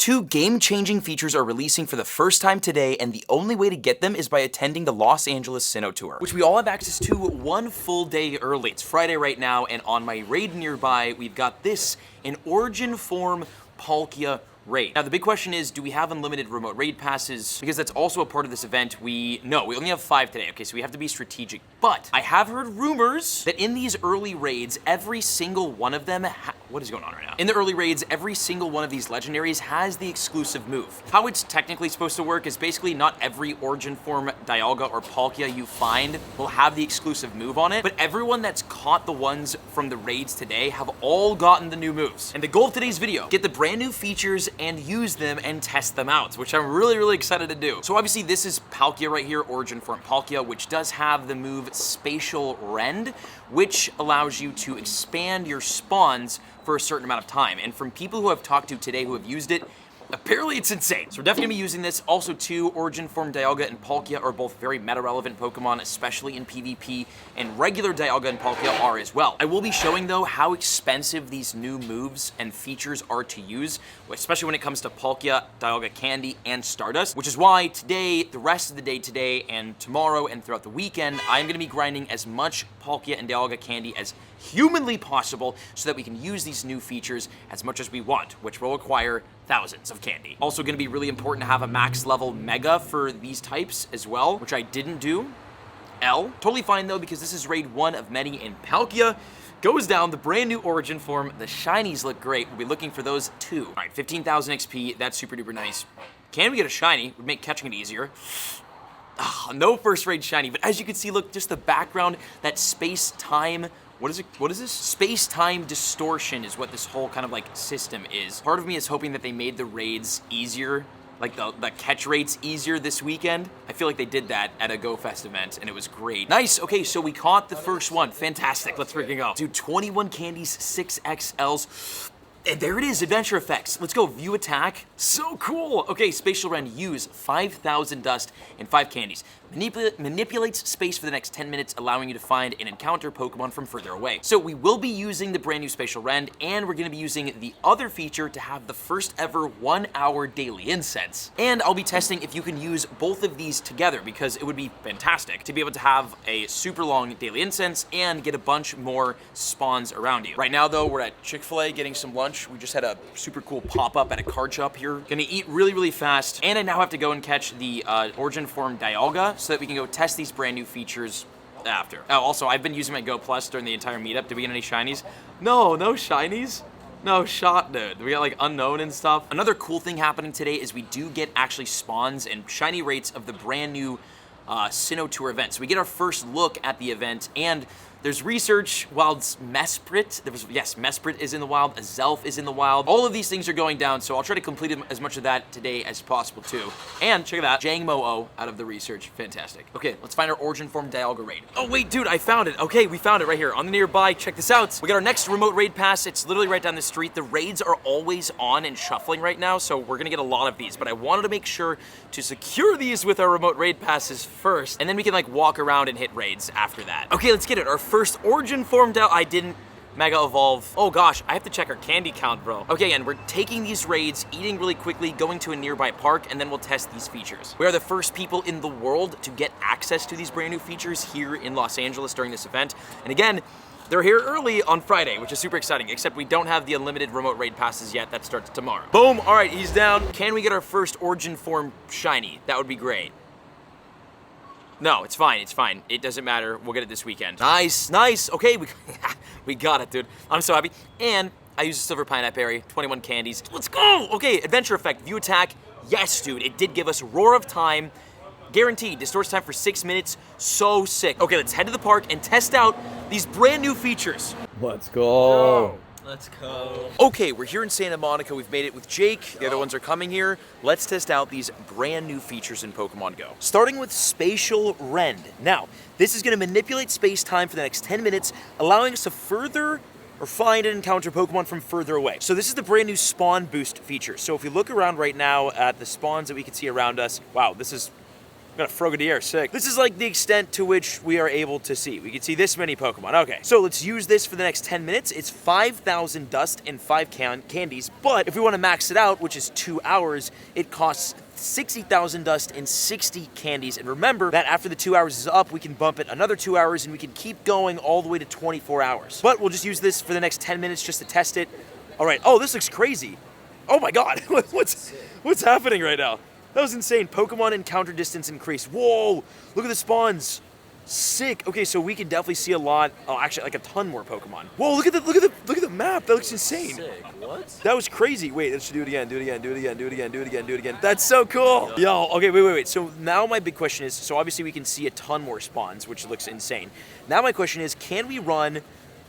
Two game-changing features are releasing for the first time today, and the only way to get them is by attending the Los Angeles Sinnoh Tour, which we all have access to one full day early. It's Friday right now, and on my raid nearby, we've got this, an Origin Form Palkia raid. Now the big question is, do we have unlimited remote raid passes? Because that's also a part of this event. No, we only have 5 today, okay, so we have to be strategic. But I have heard rumors that in these early raids, every single one of them, what is going on right now? In the early raids, every single one of these legendaries has the exclusive move. How it's technically supposed to work is basically not every Origin Form Dialga or Palkia you find will have the exclusive move on it, but everyone that's caught the ones from the raids today have all gotten the new moves. And the goal of today's video, get the brand new features and use them and test them out, which I'm really excited to do. So obviously this is Palkia right here, Origin Form Palkia, which does have the move Spacial Rend, which allows you to expand your spawns for a certain amount of time. And from people who I've talked to today who have used it, apparently it's insane. So we're definitely gonna be using this. Also too, Origin Form Dialga and Palkia are both very meta-relevant Pokemon, especially in PvP, and regular Dialga and Palkia are as well. I will be showing though how expensive these new moves and features are to use, especially when it comes to Palkia, Dialga Candy, and Stardust, which is why today, the rest of the day today, and tomorrow, and throughout the weekend, I'm gonna be grinding as much Palkia and Dialga Candy as humanly possible so that we can use these new features as much as we want, which will require thousands of candy. Also gonna be really important to have a max level Mega for these types as well, which I didn't do. Totally fine though, because this is raid 1 of many, and Palkia goes down, the brand new Origin Form. The shinies look great. We'll be looking for those too. All right, 15,000 XP, that's super duper nice. Can we get a shiny? Would make catching it easier. No first raid shiny, but as you can see, look, just the background, that space-time, what is this? Space-time distortion is what this whole kind of like system is. Part of me is hoping that they made the raids easier, like the catch rates easier this weekend. I feel like they did that at a Go Fest event, and it was great. Nice, okay, so we caught the first one. Fantastic, let's freaking go. Dude, 21 candies, 6 XLs. And there it is, adventure effects. Let's go, view attack. So cool. Okay, Spacial Rend, use 5,000 dust and 5 candies. Manipulates space for the next 10 minutes, allowing you to find and encounter Pokemon from further away. So we will be using the brand new Spacial Rend, and we're gonna be using the other feature to have the first ever 1-hour daily incense. And I'll be testing if you can use both of these together, because it would be fantastic to be able to have a super long daily incense and get a bunch more spawns around you. Right now though, we're at Chick-fil-A getting some lunch. We just had a super cool pop-up at a card shop here. Gonna eat really fast, and I now have to go and catch the Origin Form Dialga so that we can go test these brand new features after. Oh, also, I've been using my Go Plus during the entire meetup. Did we get any shinies? No shinies? No shot, dude. We got like unknown and stuff. Another cool thing happening today is we do get actually spawns and shiny rates of the brand new Sinnoh Tour event. So we get our first look at the event, and there's research. Wild's Mesprit. Mesprit is in the wild. Azelf is in the wild. All of these things are going down, so I'll try to complete as much of that today as possible too. And check it out, Jangmo-O out of the research. Fantastic. Okay, let's find our Origin Form Dialga raid. Oh wait, dude, I found it. Okay, we found it right here on the nearby. Check this out. We got our next remote raid pass. It's literally right down the street. The raids are always on and shuffling right now, so we're gonna get a lot of these, but I wanted to make sure to secure these with our remote raid passes first, and then we can like walk around and hit raids after that. Okay, let's get it. Our first Origin Form I didn't Mega Evolve. Oh gosh, I have to check our candy count, bro. Okay, and we're taking these raids, eating really quickly, going to a nearby park, and then we'll test these features. We are the first people in the world to get access to these brand new features here in Los Angeles during this event. And again, they're here early on Friday, which is super exciting, except we don't have the unlimited remote raid passes yet. That starts tomorrow. Boom, all right, he's down. Can we get our first Origin Form shiny? That would be great. No, it's fine, it's fine. It doesn't matter, we'll get it this weekend. Nice, okay, we got it, dude. I'm so happy. And I used a Silver Pineapple Berry, 21 candies. Let's go! Okay, adventure effect, view attack. Yes, dude, it did give us Roar of Time. Guaranteed, distorts time for 6 minutes. So sick. Okay, let's head to the park and test out these brand new features. Let's go. Let's go. Okay, we're here in Santa Monica. We've made it with Jake. The other ones are coming here. Let's test out these brand new features in Pokemon Go. Starting with Spacial Rend. Now, this is gonna manipulate space-time for the next 10 minutes, allowing us to further or find and encounter Pokemon from further away. So this is the brand new spawn boost feature. So if we look around right now at the spawns that we can see around us, wow, this is Got a Frogadier, sick. This is like the extent to which we are able to see. We can see this many Pokemon. Okay, so let's use this for the next 10 minutes. It's 5,000 dust and 5 candies, but if we want to max it out, which is 2 hours, it costs 60,000 dust and 60 candies. And remember that after the 2 hours is up, we can bump it another 2 hours and we can keep going all the way to 24 hours. But we'll just use this for the next 10 minutes just to test it. All right, oh, this looks crazy. Oh my God, what's happening right now? That was insane. Pokemon encounter distance increased. Whoa, look at the spawns. Sick. Okay, so we can definitely see a lot. Oh, actually, like a ton more Pokemon. Whoa, look at the map. That looks insane. Sick. What? That was crazy. Wait, let's do it again. Do it again. Do it again. Do it again. Do it again. Do it again. That's so cool. Yo. Okay. Wait. So now my big question is. So obviously we can see a ton more spawns, which looks insane. Now my question is, can we run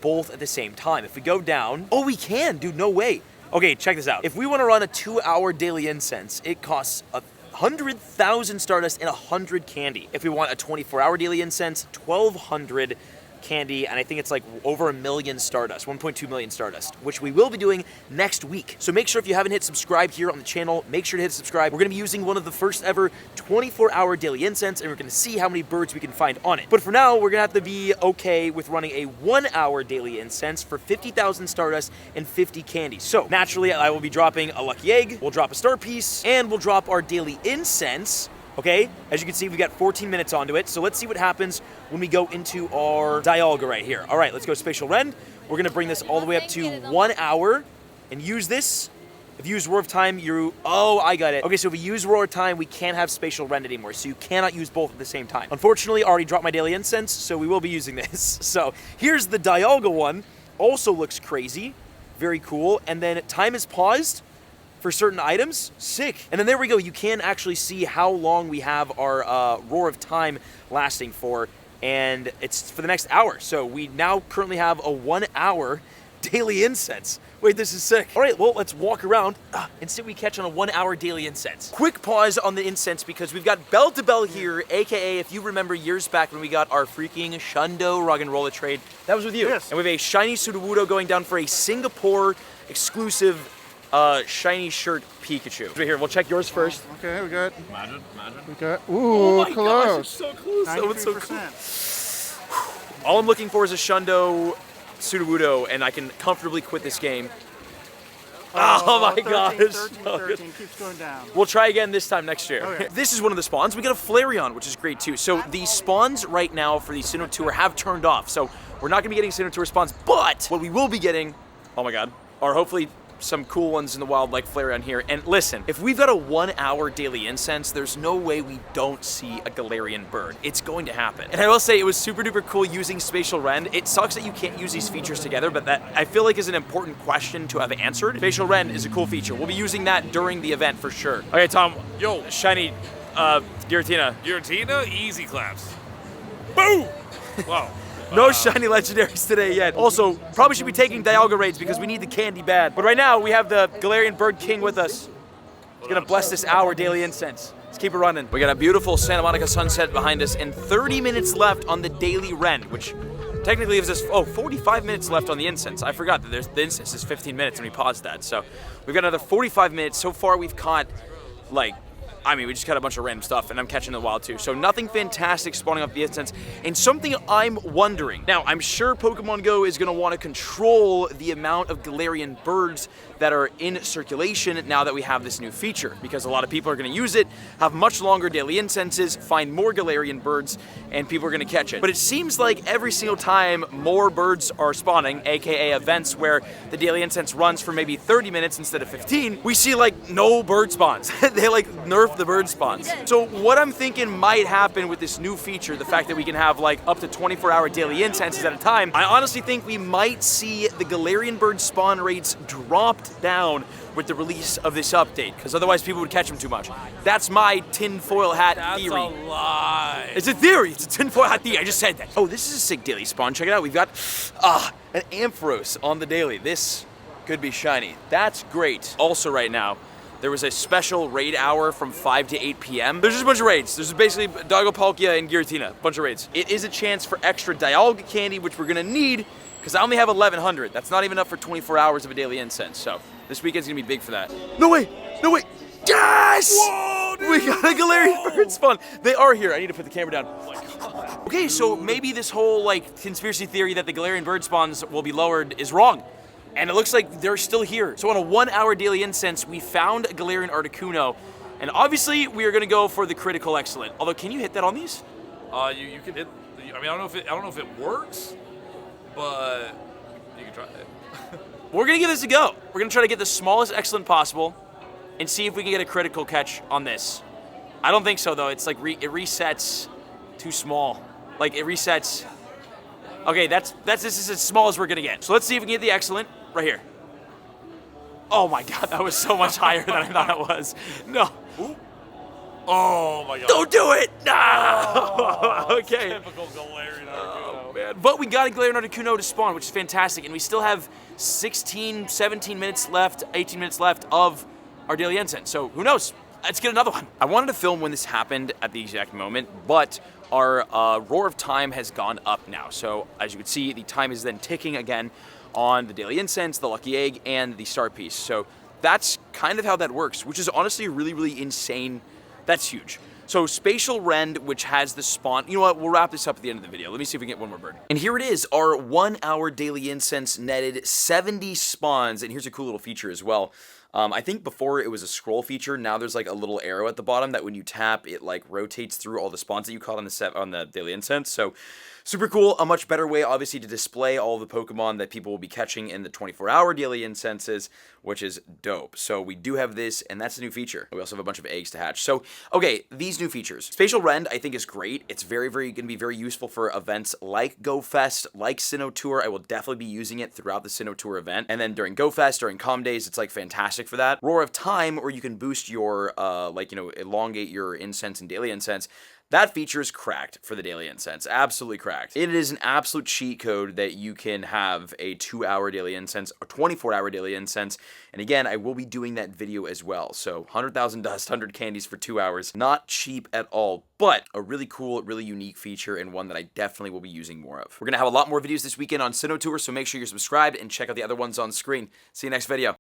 both at the same time? If we go down, oh, we can, dude. No way. Okay, check this out. If we want to run a 2-hour daily incense, it costs 100,000 Stardust and 100 candy. If we want a 24-hour daily incense, 1,200 candy, and I think it's like over 1 million Stardust, 1.2 million Stardust, which we will be doing next week. So make sure if you haven't hit subscribe here on the channel, make sure to hit subscribe. We're gonna be using one of the first ever 24-hour daily incense, and we're gonna see how many birds we can find on it. But for now, we're gonna have to be okay with running a 1-hour daily incense for 50,000 Stardust and 50 candy. So naturally, I will be dropping a lucky egg, we'll drop a star piece, and we'll drop our daily incense. Okay, as you can see, we got 14 minutes onto it, so let's see what happens when we go into our Dialga right here. All right, let's go Spacial Rend. We're gonna bring this all the way up to 1 hour and use this. If you use Roar of Time, oh, I got it. Okay, so if we use Roar of Time, we can't have Spacial Rend anymore, so you cannot use both at the same time. Unfortunately, I already dropped my daily incense, so we will be using this. So here's the Dialga one. Also looks crazy, very cool. And then time is paused for certain items, sick. And then there we go, you can actually see how long we have our Roar of Time lasting for, and it's for the next hour. So we now currently have a 1 hour daily incense. Wait, this is sick. All right, well, let's walk around and see what we catch on a 1 hour daily incense. Quick pause on the incense because we've got Bell to Bell here, AKA, if you remember years back when we got our freaking Shundo Rug and Roller trade, that was with you. Yes. And we have a shiny Sudowoodo going down for a Singapore exclusive shiny shirt Pikachu. Right here, we'll check yours first. Okay, we got. Imagine. We got. Ooh, oh my close. Gosh, it's so close. That was so cool. 93%. All I'm looking for is a Shundo Sudowoodo, and I can comfortably quit this game. Oh my 13, gosh. 13 keeps going down. We'll try again this time next year. Okay. This is one of the spawns. We got a Flareon, which is great too. So the spawns right now for the Sinnoh Tour have turned off. So we're not gonna be getting Sinnoh Tour spawns, but what we will be getting, oh my God, are hopefully some cool ones in the wild like Flareon here. And listen, if we've got a 1 hour daily incense, there's no way we don't see a Galarian bird. It's going to happen. And I will say it was super duper cool using Spacial Rend. It sucks that you can't use these features together, but that I feel like is an important question to have answered. Spacial Rend is a cool feature. We'll be using that during the event for sure. Okay, Tom, Yo, shiny Giratina. Giratina, easy claps. Boom! Wow. No shiny legendaries today yet. Also, probably should be taking Dialga raids because we need the candy bad. But right now, we have the Galarian Bird King with us. He's gonna bless this hour daily incense. Let's keep it running. We got a beautiful Santa Monica sunset behind us and 30 minutes left on the daily Rend, which technically gives us, 45 minutes left on the incense. I forgot that the incense is 15 minutes and we paused that. So we've got another 45 minutes. So far, we've caught, we just caught a bunch of random stuff, and I'm catching the wild too. So nothing fantastic spawning up the instance. And something I'm wondering, now I'm sure Pokemon GO is gonna wanna control the amount of Galarian birds that are in circulation now that we have this new feature, because a lot of people are gonna use it, have much longer daily incenses, find more Galarian birds, and people are gonna catch it. But it seems like every single time more birds are spawning, AKA events where the daily incense runs for maybe 30 minutes instead of 15, we see no bird spawns. They nerf the bird spawns. So what I'm thinking might happen with this new feature, the fact that we can have up to 24-hour daily incenses at a time, I honestly think we might see the Galarian bird spawn rates dropped down with the release of this update, because otherwise people would catch them too much. That's my tinfoil hat theory. That's a lie. It's a theory. It's a tinfoil hat theory. I just said that. Oh, this is a sick daily spawn. Check it out. We've got an Ampharos on the daily. This could be shiny. That's great. Also right now, there was a special raid hour from 5 to 8 p.m. There's just a bunch of raids. There's basically Dogopalkia and Giratina, bunch of raids. It is a chance for extra Dialga candy, which we're gonna need, because I only have 1,100. That's not even enough for 24 hours of a daily incense, so this weekend's gonna be big for that. No way! No way! Yeah! Yes! Whoa, dude! We got a Galarian Whoa! bird spawn. They are here. I need to put the camera down. Oh my god. Okay, so maybe this whole like conspiracy theory that the Galarian bird spawns will be lowered is wrong. And it looks like they're still here. So on a 1 hour daily incense, we found a Galarian Articuno. And obviously we are gonna go for the critical excellent. Although, can you hit that on these? You can hit. I mean, I don't know if it works, but you can try it. We're gonna give this a go. We're gonna try to get the smallest excellent possible and see if we can get a critical catch on this. I don't think so though. It's like it resets too small. Like it resets. Okay, this is as small as we're gonna get. So let's see if we can get the excellent right here. Oh my god, that was so much higher than I thought it was. No. Ooh. Oh my god. Don't do it! No! Oh, Okay. Typical Galarian Oh, Articuno. man. But we got a Galarian Articuno to spawn, which is fantastic, and we still have 16, 17 minutes left, 18 minutes left of our daily incense. So who knows? Let's get another one. I wanted to film when this happened at the exact moment, but our Roar of Time has gone up now. So as you can see, the time is then ticking again on the daily incense, the lucky egg, and the star piece. So that's kind of how that works, which is honestly really, really insane. That's huge. So Spacial Rend, which has the spawn, you know what, we'll wrap this up at the end of the video. Let me see if we can get one more bird. And here it is, our 1 hour daily incense netted 70 spawns, and here's a cool little feature as well. I think before it was a scroll feature, now there's like a little arrow at the bottom that when you tap, it like rotates through all the spawns that you caught on the daily incense. So super cool, a much better way obviously to display all the Pokemon that people will be catching in the 24-hour daily incenses, which is dope. So we do have this, and that's a new feature. We also have a bunch of eggs to hatch. So, okay, these new features. Spacial Rend, I think, is great. It's very, very going to be very useful for events like Go Fest, like Sinnoh Tour. I will definitely be using it throughout the Sinnoh Tour event. And then during Go Fest, during Calm Days, it's like fantastic for that. Roar of Time, where you can boost your, elongate your incense and daily incense. That feature is cracked for the daily incense. Absolutely cracked. It is an absolute cheat code that you can have a 2 hour daily incense or 24-hour daily incense. And again, I will be doing that video as well. So 100,000 dust, 100 candies for 2 hours. Not cheap at all, but a really cool, really unique feature and one that I definitely will be using more of. We're going to have a lot more videos this weekend on Sinnoh Tour, so make sure you're subscribed and check out the other ones on screen. See you next video.